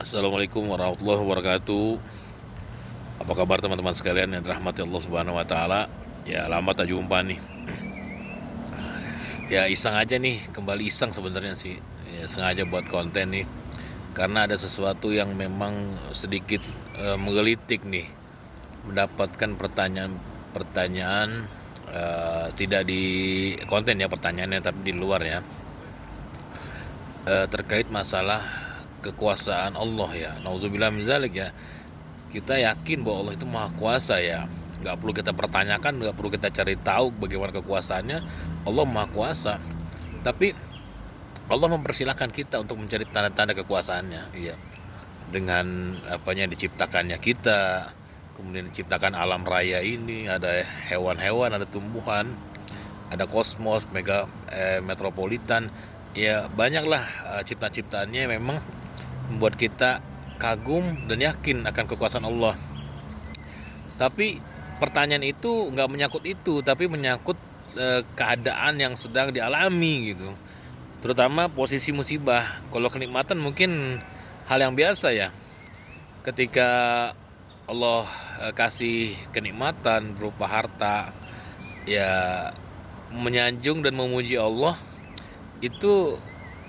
Assalamualaikum warahmatullahi wabarakatuh. Apa kabar teman-teman sekalian yang dirahmati Allah Subhanahu wa taala? Ya, lama tak jumpa nih. Ya, iseng aja nih, kembali iseng sebenarnya sih. Ya, sengaja buat konten nih. Karena ada sesuatu yang memang sedikit menggelitik nih. Mendapatkan pertanyaan-pertanyaan tidak di konten ya pertanyaannya tapi di luar ya. Terkait masalah kekuasaan Allah ya. Nauzubillah min zalik ya. Kita yakin bahwa Allah itu maha kuasa ya, nggak perlu kita pertanyakan, nggak perlu kita cari tahu bagaimana kekuasaannya. Allah maha kuasa, tapi Allah mempersilahkan kita untuk mencari tanda-tanda kekuasaannya, iya, dengan apanya diciptakannya kita, kemudian diciptakan alam raya ini, ada hewan-hewan, ada tumbuhan, ada kosmos, metropolitan, ya banyaklah ciptaan-ciptaannya memang membuat kita kagum dan yakin akan kekuasaan Allah. Tapi pertanyaan itu nggak menyangkut itu, tapi menyangkut keadaan yang sedang dialami gitu. Terutama posisi musibah. Kalau kenikmatan mungkin hal yang biasa ya. Ketika Allah kasih kenikmatan berupa harta, ya menyanjung dan memuji Allah itu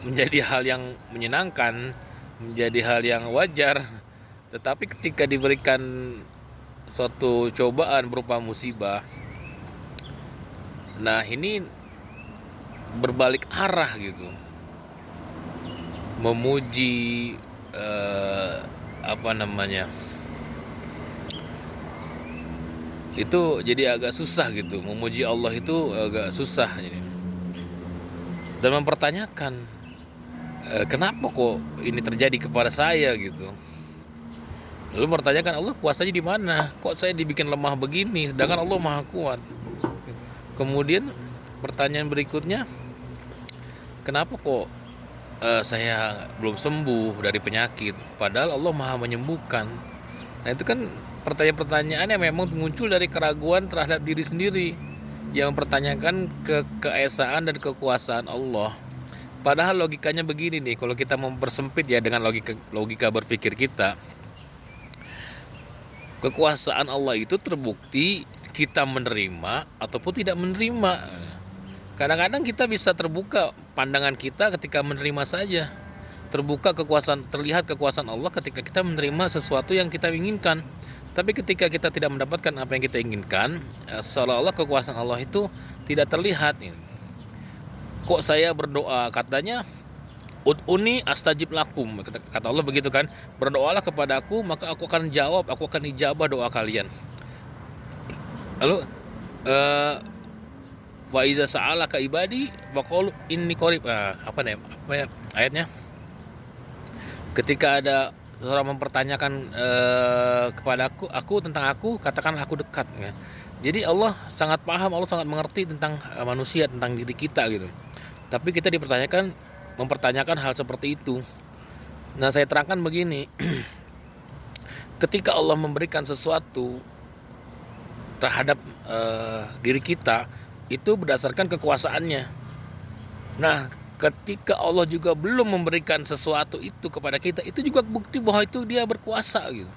menjadi hal yang menyenangkan, menjadi hal yang wajar. Tetapi ketika diberikan suatu cobaan berupa musibah, nah ini berbalik arah gitu, memuji apa namanya, itu jadi agak susah gitu. Memuji Allah itu agak susah jadi. Dan mempertanyakan kenapa kok ini terjadi kepada saya gitu. Lalu mempertanyakan Allah kuasanya di mana? Kok saya dibikin lemah begini sedangkan Allah maha kuat. Kemudian pertanyaan berikutnya, kenapa kok saya belum sembuh dari penyakit padahal Allah maha menyembuhkan. Nah itu kan pertanyaan-pertanyaan yang memang muncul dari keraguan terhadap diri sendiri, yang mempertanyakan keesaan dan kekuasaan Allah. Padahal logikanya begini nih, kalau kita mempersempit ya dengan logika berpikir kita, kekuasaan Allah itu terbukti kita menerima ataupun tidak menerima. Kadang-kadang kita bisa terbuka pandangan kita ketika menerima saja. Terbuka kekuasaan, terlihat kekuasaan Allah ketika kita menerima sesuatu yang kita inginkan. Tapi ketika kita tidak mendapatkan apa yang kita inginkan, seolah-olah kekuasaan Allah itu tidak terlihat. Kok saya berdoa, katanya ud'uni astajib lakum, kata Allah begitu kan, berdoalah kepadaku maka aku akan jawab, aku akan ijabah doa kalian. Lalu wa iza sa'alaka ibadi faqul inni qarib. Apa ya ayatnya, ketika ada seorang mempertanyakan kepada aku tentang aku, katakan aku dekat ya. Jadi Allah sangat paham, Allah sangat mengerti tentang manusia, tentang diri kita gitu. Tapi kita mempertanyakan hal seperti itu. Nah, saya terangkan begini. Ketika Allah memberikan sesuatu terhadap diri kita, itu berdasarkan kekuasaannya. Nah, ketika Allah juga belum memberikan sesuatu itu kepada kita, itu juga bukti bahwa itu dia berkuasa gitu.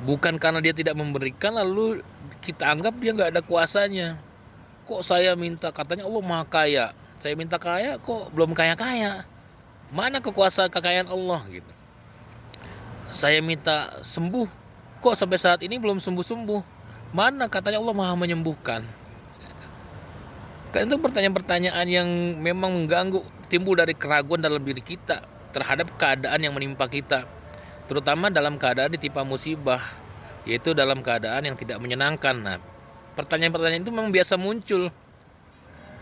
Bukan karena dia tidak memberikan lalu kita anggap dia nggak ada kuasanya. Kok saya minta, katanya Allah maha kaya, saya minta kaya kok belum kaya-kaya. Mana kekayaan Allah gitu. Saya minta sembuh, kok sampai saat ini belum sembuh-sembuh. Mana katanya Allah maha menyembuhkan. Kan itu pertanyaan-pertanyaan yang memang mengganggu, timbul dari keraguan dalam diri kita terhadap keadaan yang menimpa kita. Terutama dalam keadaan ditimpa musibah, yaitu dalam keadaan yang tidak menyenangkan. Nah, pertanyaan-pertanyaan itu memang biasa muncul.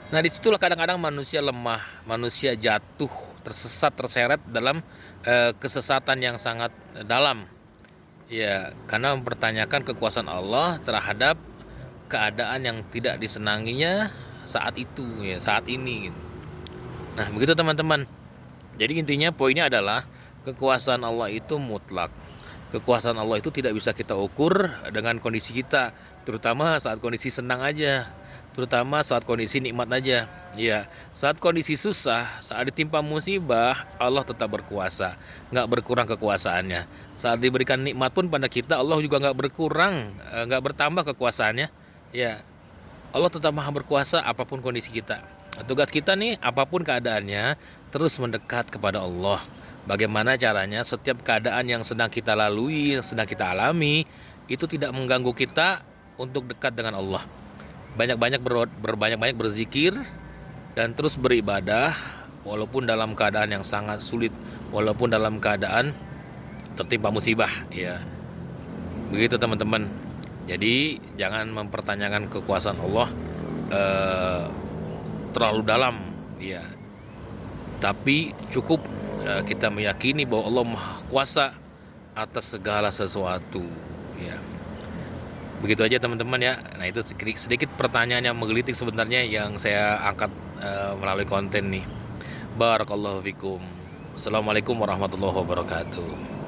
Nah, disitulah kadang-kadang manusia lemah, manusia jatuh, tersesat, terseret dalam kesesatan yang sangat dalam. Ya, karena mempertanyakan kekuasaan Allah terhadap keadaan yang tidak disenanginya saat itu, ya saat ini. Gitu. Nah, begitu teman-teman. Jadi intinya poinnya adalah kekuasaan Allah itu mutlak. Kekuasaan Allah itu tidak bisa kita ukur dengan kondisi kita, terutama saat kondisi senang aja. terutama saat kondisi nikmat aja. Ya, saat kondisi susah, saat ditimpa musibah, Allah tetap berkuasa, nggak berkurang kekuasaannya. Saat diberikan nikmat pun pada kita, Allah juga nggak berkurang, nggak bertambah kekuasaannya. Ya, Allah tetap maha berkuasa apapun kondisi kita. Tugas kita nih, apapun keadaannya, terus mendekat kepada Allah. Bagaimana caranya setiap keadaan yang sedang kita lalui, yang sedang kita alami, itu tidak mengganggu kita untuk dekat dengan Allah. Banyak-banyak berzikir dan terus beribadah walaupun dalam keadaan yang sangat sulit, walaupun dalam keadaan tertimpa musibah, ya. Begitu teman-teman. Jadi jangan mempertanyakan kekuasaan Allah terlalu dalam, ya. Tapi cukup kita meyakini bahwa Allah Maha Kuasa atas segala sesuatu, ya. Begitu aja teman-teman ya. Nah, itu sedikit pertanyaan yang menggelitik sebenarnya yang saya angkat melalui konten nih. Barakallahu fikum. Assalamualaikum warahmatullahi wabarakatuh.